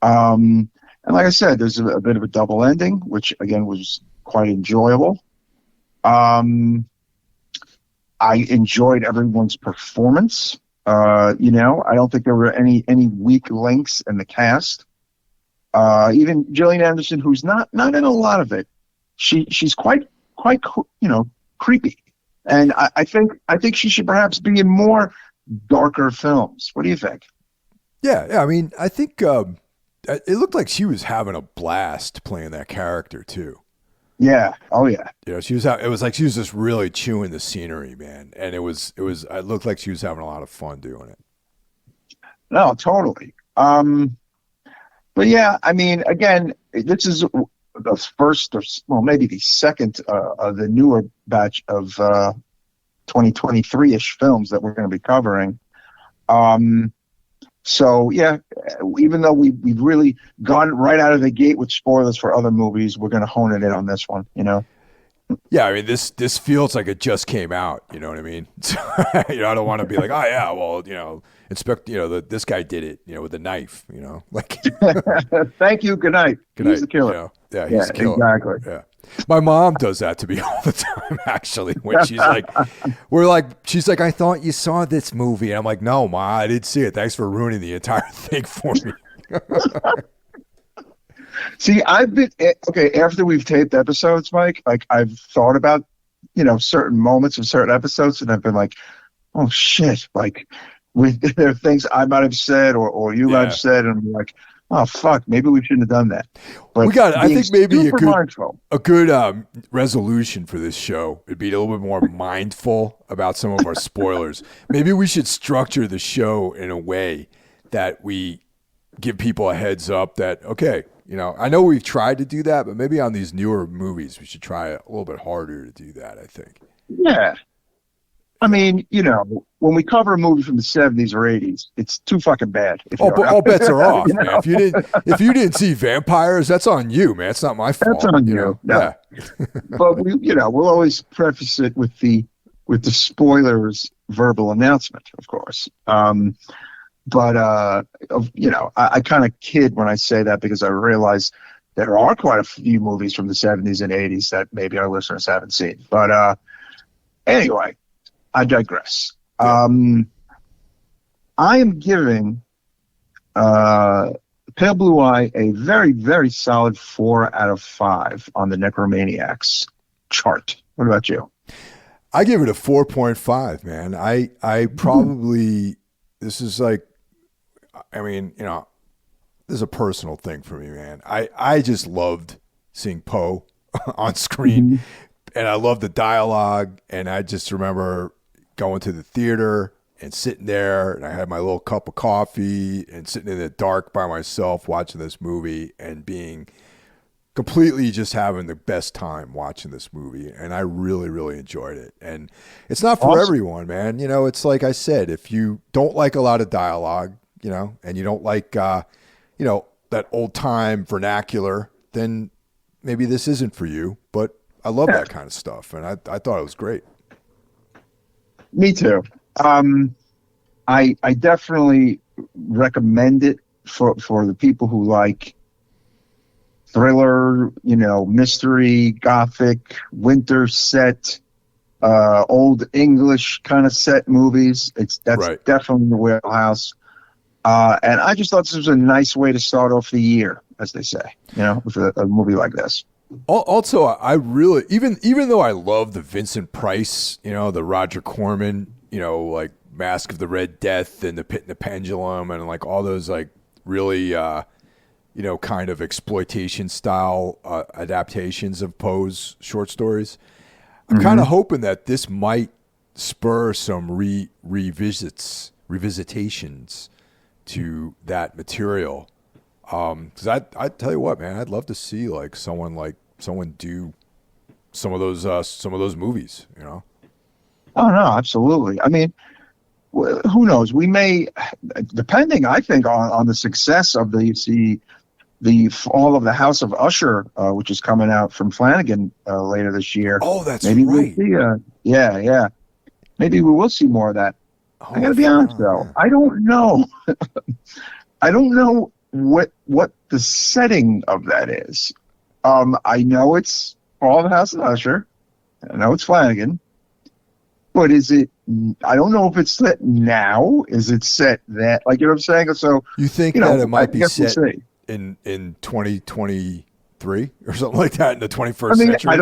And like I said, there's a bit of a double ending, which, again, was quite enjoyable. I enjoyed everyone's performance. I don't think there were any weak links in the cast. Even Gillian Anderson, who's not in a lot of it, she's quite creepy. And I think she should perhaps be in more darker films. What do you think? Yeah. I mean, I think it looked like she was having a blast playing that character too. Yeah. Oh yeah. She was. It was like she was just really chewing the scenery, man. And it looked like she was having a lot of fun doing it. No, totally. But yeah, I mean, again, this is the first, or maybe the second of the newer batch of 2023-ish films that we're going to be covering. So yeah, even though we've really gone right out of the gate with spoilers for other movies, we're going to hone it in on this one, Yeah, I mean, this feels like it just came out. You know what I mean? I don't want to be like, oh yeah, well, this guy did it, with a knife, like. Thank you. Good night. He's the killer. Yeah, he's the killer. Exactly. Yeah. My mom does that to me all the time, actually, when she's like, I thought you saw this movie. And I'm like, no, Ma, I didn't see it. Thanks for ruining the entire thing for me. See, I've been, okay, after we've taped episodes, Mike, like I've thought about, certain moments of certain episodes, and I've been like, oh shit, like there are things I might have said or you might have said, and I'm like, oh fuck, maybe we shouldn't have done that. But I think maybe a good resolution for this show would be a little bit more mindful about some of our spoilers. Maybe we should structure the show in a way that we give people a heads up that, okay, I know we've tried to do that, but maybe on these newer movies, we should try a little bit harder to do that, I think. Yeah. I mean, when we cover a movie from the 70s or 80s, it's too fucking bad. All bets are off, man. If you didn't see vampires, that's on you, man. It's not my fault. That's on you. No. Yeah. But we'll always preface it with the spoilers verbal announcement, of course. But I kind of kid when I say that, because I realize there are quite a few movies from the 70s and 80s that maybe our listeners haven't seen. But anyway, I digress. I am giving Pale Blue Eye, a very, very solid 4 out of 5 on the Necromaniacs chart. What about you? I give it a 4.5, man. I probably, this is like, I mean, this is a personal thing for me, man. I just loved seeing Poe on screen, Mm-hmm. and I loved the dialogue, and I just remember going to the theater and sitting there, and I had my little cup of coffee and sitting in the dark by myself watching this movie and being completely just having the best time watching this movie. And I really, really enjoyed it. And it's not for Awesome. everyone, man. It's like I said, if you don't like a lot of dialogue, and you don't like, that old time vernacular, then maybe this isn't for you. But I love that kind of stuff. And I thought it was great. Me too. I definitely recommend it for the people who like thriller, mystery, gothic, winter set, old English kind of set movies. That's Right. definitely the wheelhouse. And I just thought this was a nice way to start off the year, as they say, with a movie like this. Also, I really, even though I love the Vincent Price, the Roger Corman, like Mask of the Red Death and The Pit and the Pendulum and like all those like really, kind of exploitation style adaptations of Poe's short stories. I'm kind of hoping that this might spur some revisitations to that material. Because I tell you what, man, I'd love to see someone do some of those movies. Oh no, absolutely. I mean, who knows? We may, depending, I think, on the success of the Fall of the House of Usher, which is coming out from Flanagan later this year. Oh, that's maybe right. We'll see, yeah. Maybe we will see more of that. Oh, I got to be honest, though. I don't know. I don't know what the setting of that is. I know it's Fall of the House of Usher. I know it's Flanagan. But is it? I don't know if it's set now. Is it set that? Like, you know what I'm saying? So you think that it might be set we'll in 2023 or something like that in the 21st I mean, century? I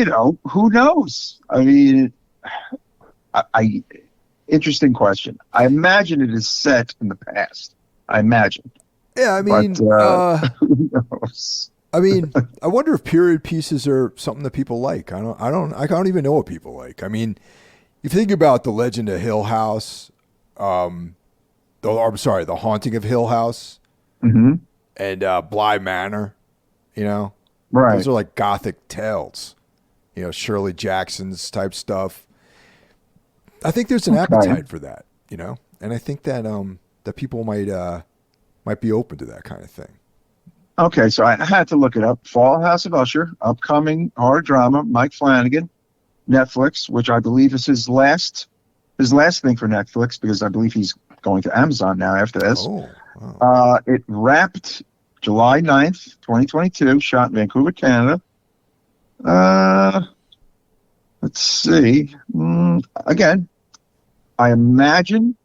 don't. Who knows? I mean, interesting question. I imagine it is set in the past. I imagine. Yeah, I mean, but, who knows? I mean, I wonder if period pieces are something that people like. I don't even know what people like. I mean, if you think about The Legend of Hill House, The Haunting of Hill House, Mm-hmm. and Bly Manor, Right. those are like gothic tales, Shirley Jackson's type stuff. I think there's an appetite for that, and I think that that people might be open to that kind of thing. Okay, so I had to look it up. Fall House of Usher, upcoming horror drama, Mike Flanagan, Netflix, which I believe is his last thing for Netflix, because I believe he's going to Amazon now after this. Oh, wow. It wrapped July 9th, 2022, shot in Vancouver, Canada. Let's see. Again, I imagine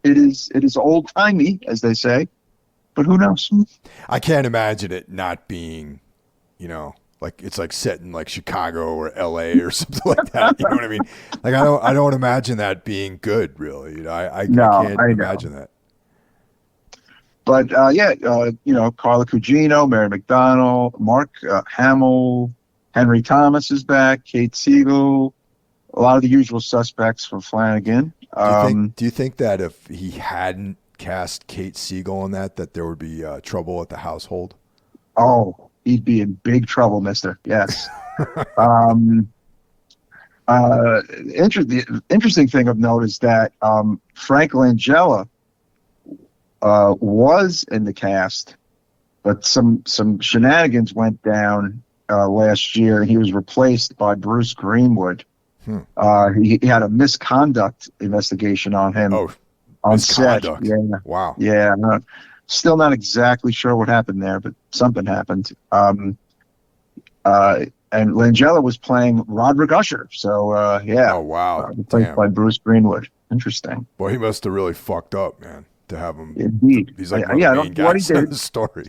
it is old-timey, as they say. But who knows? I can't imagine it not being, like it's like set in like Chicago or LA or something like that. You know what I mean? Like I don't imagine that being good, really. I can't imagine that. But Carla Cugino, Mary McDonnell, Mark Hamill, Henry Thomas is back, Kate Siegel, a lot of the usual suspects for Flanagan. Do you think that if he hadn't cast Kate Siegel in that there would be trouble at the household? Oh, he'd be in big trouble, mister. Yes. Interesting thing of note is that Frank Langella was in the cast, but some shenanigans went down last year, and he was replaced by Bruce Greenwood. He had a misconduct investigation on him. Oh, on set. Yeah. Wow. Yeah. Still not exactly sure what happened there, but something happened. And Langella was playing Roderick Usher. So, yeah. Oh, wow. Played by Bruce Greenwood. Interesting. Boy, he must have really fucked up, man. to have him. Indeed. He's like I one of the don't main know what he guys in did. the story.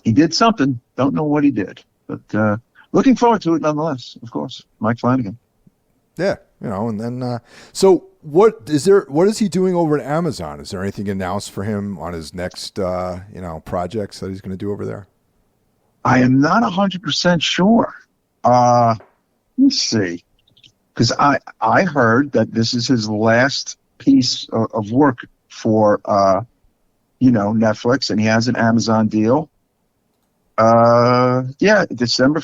He did something. Don't know what he did. But looking forward to it nonetheless, of course. Mike Flanagan. Yeah, and then so what is he doing over at Amazon? Is there anything announced for him on his next projects that he's going to do over there? I am not 100% sure. Let's see. Because I heard that this is his last piece of work for Netflix, and he has an Amazon deal. December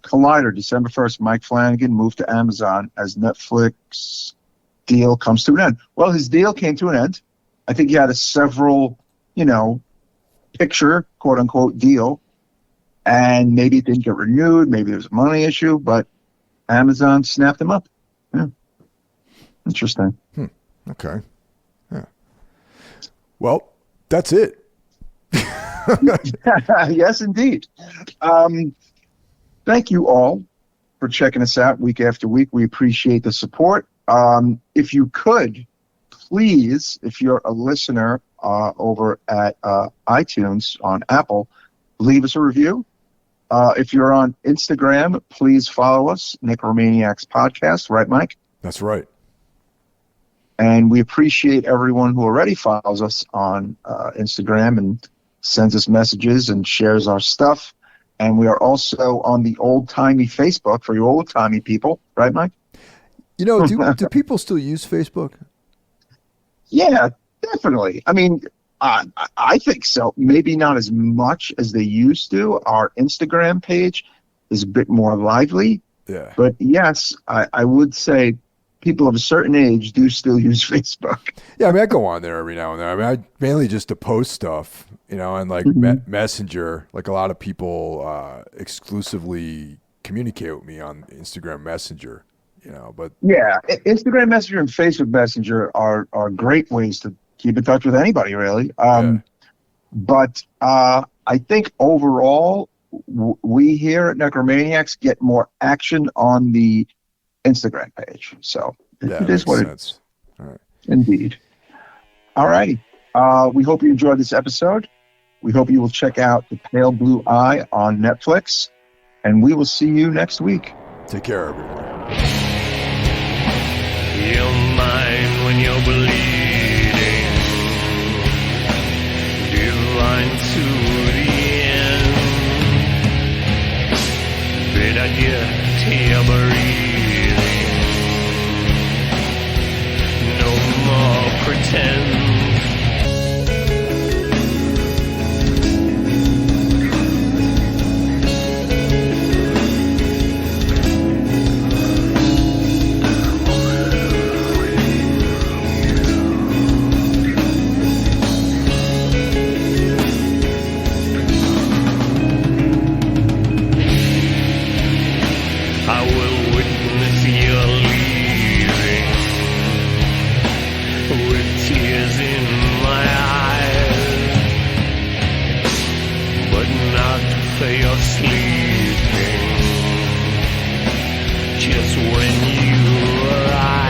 1st, Mike Flanagan moved to Amazon as Netflix deal comes to an end. Well, his deal came to an end. I think he had a several, picture, quote unquote, deal, and maybe it didn't get renewed. Maybe there's a money issue, but Amazon snapped him up. Yeah. Interesting. Okay. Yeah. Well, that's it. Yes, indeed. Thank you all for checking us out week after week. We appreciate the support. If you could, please, if you're a listener over at iTunes on Apple, leave us a review. If you're on Instagram, please follow us, Necromaniacs Podcast. Right, Mike? That's right. And we appreciate everyone who already follows us on Instagram and sends us messages and shares our stuff. And we are also on the old-timey Facebook for you old-timey people. Right, Mike? Do people still use Facebook? Yeah, definitely. I mean, I think so. Maybe not as much as they used to. Our Instagram page is a bit more lively. Yeah. But yes, I would say people of a certain age do still use Facebook. Yeah, I mean, I go on there every now and then. I mean, mainly just to post stuff, and like Messenger. Like a lot of people exclusively communicate with me on Instagram Messenger. But yeah, Instagram Messenger and Facebook Messenger are great ways to keep in touch with anybody, really. But I think overall, we here at Necromaniacs get more action on the Instagram page. So it is what it is. All right. Indeed. All righty. We hope you enjoyed this episode. We hope you will check out The Pale Blue Eye on Netflix. And we will see you next week. Take care, everyone. You're mine when you're bleeding, divine to the end. Bid adieu to your breathing, no more pretend. I will witness your leaving with tears in my eyes, but not for your sleeping, just when you arrive.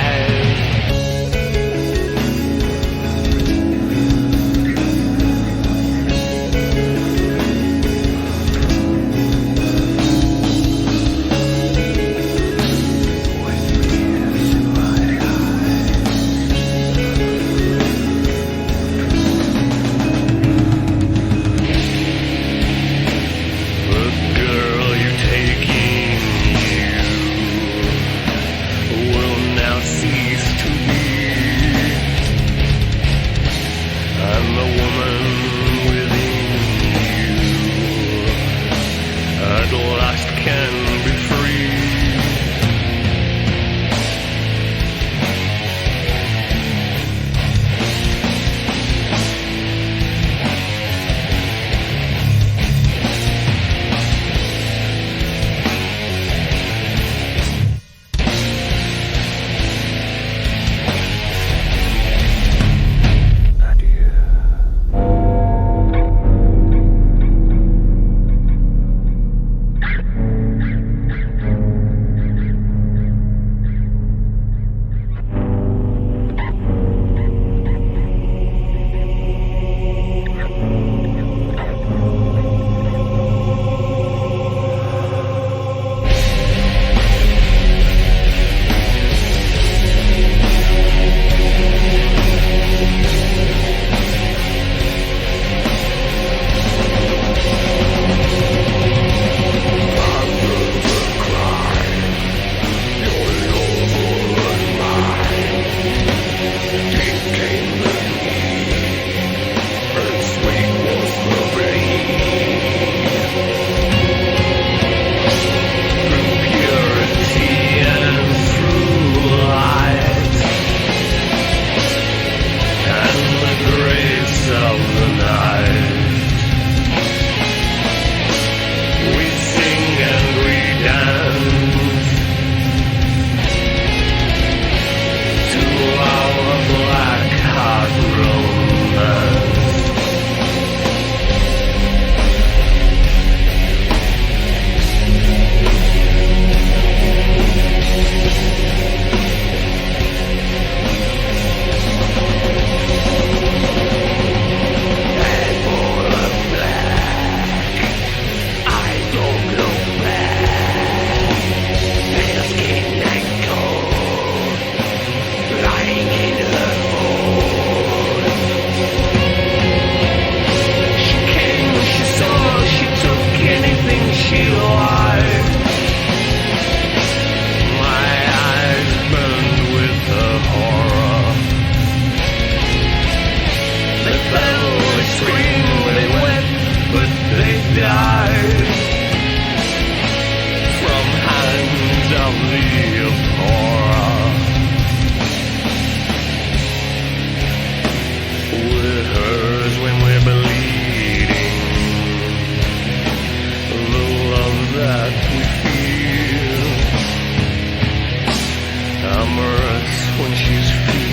glamorous when she's feeling